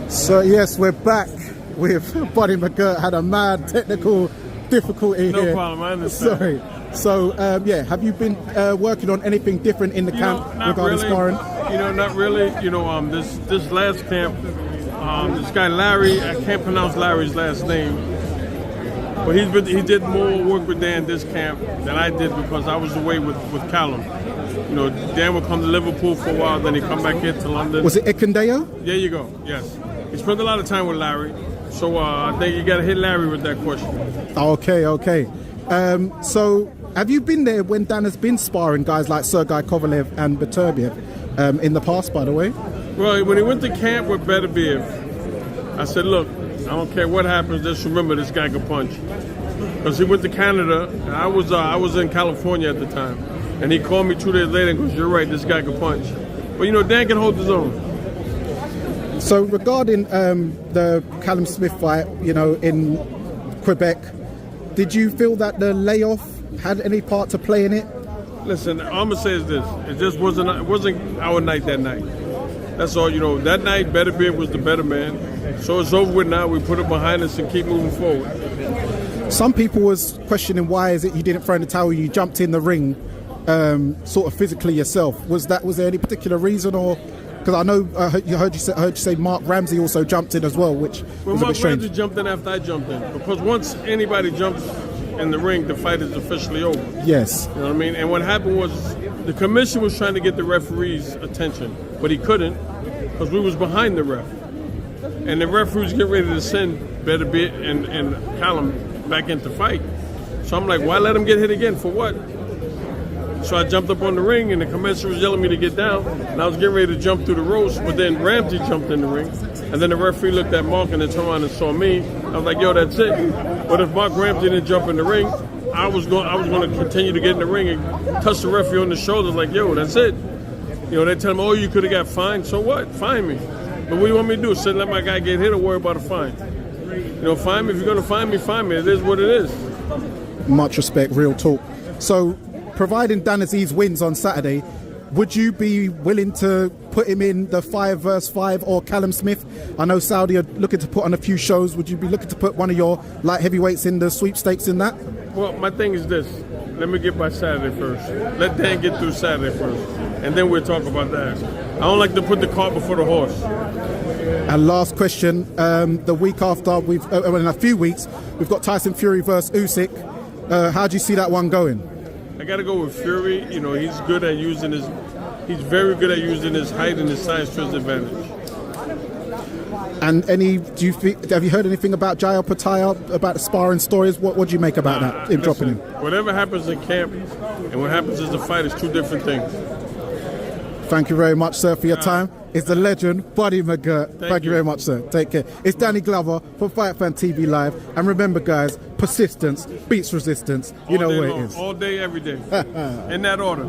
So yes, we're back with Buddy Mcgirt. Had a mad technical difficulty here. No problem, I understand. Sorry. So yeah, have you been working on anything different in the camp regarding sparring? Not really. This last camp, this guy Larry, I can't pronounce Larry's last name, but he did more work with Dan this camp than I did because I was away with Callum. Dan would come to Liverpool for a while, then he'd come back here to London. Was it Ikendeo? There you go, yes. He spent a lot of time with Larry, so I think you got to hit Larry with that question. Okay. So have you been there when Dan has been sparring guys like Sergei Kovalev and Beterbiev in the past, by the way? Well, when he went to camp with Beterbiev, I said, look, I don't care what happens, just remember this guy can punch. Because he went to Canada, and I was in California at the time. And he called me 2 days later and goes, you're right, this guy can punch. But Dan can hold his own. So regarding the Callum Smith fight, in Quebec, did you feel that the layoff had any part to play in it? Listen, all I'm gonna say is this: it just wasn't our night that night. That's all. That night, Beterbiev was the better man. So it's over with now. We put it behind us and keep moving forward. Some people was questioning why is it you didn't throw in the towel? You jumped in the ring, sort of physically yourself. Was there any particular reason, or? Because I know I heard you say Mark Ramsey also jumped in as well, which was a bit strange. Mark Ramsey jumped in after I jumped in, because once anybody jumps in the ring, the fight is officially over. Yes. You know what I mean? And what happened was the commission was trying to get the referee's attention, but he couldn't because we was behind the ref. And the referee was getting ready to send Beterbiev and Callum back into fight. So I'm like, why let him get hit again? For what? So I jumped up on the ring, and the commissioner was yelling me to get down, and I was getting ready to jump through the ropes, but then Ramsey jumped in the ring, and then the referee looked at Mark and then turned around and saw me. I was like, yo, that's it. But if Mark Ramsey didn't jump in the ring, I was going to continue to get in the ring and touch the referee on the shoulder like, yo, that's it. They tell him, oh, you could have got fined. So what? Fine me. But what do you want me to do? Sit and let my guy get hit or worry about a fine? Fine me. If you're going to fine me, fine me. It is what it is. Much respect, real talk. So, providing Azeez wins on Saturday, would you be willing to put him in the 5 vs 5 or Callum Smith? I know Saudi are looking to put on a few shows. Would you be looking to put one of your light heavyweights in the sweepstakes in that? Well, my thing is this. Let me get by Saturday first. Let Dan get through Saturday first, and then we'll talk about that. I don't like to put the cart before the horse. And last question, the week after, in a few weeks, we've got Tyson Fury versus Usyk. How do you see that one going? I got to go with Fury. He's good at he's very good at using his height and his size to his advantage. And have you heard anything about Jael Pataya, about the sparring stories? What do you make about that, him dropping him? Whatever happens in camp and what happens as the fight is two different things. Thank you very much, sir, for your time. It's the legend, Buddy Mcgirt. Thank you very much, sir. Take care. It's Danny Glover from Fight Fan TV Live. And remember, guys, persistence beats resistance. You know where it is. All day, every day. In that order.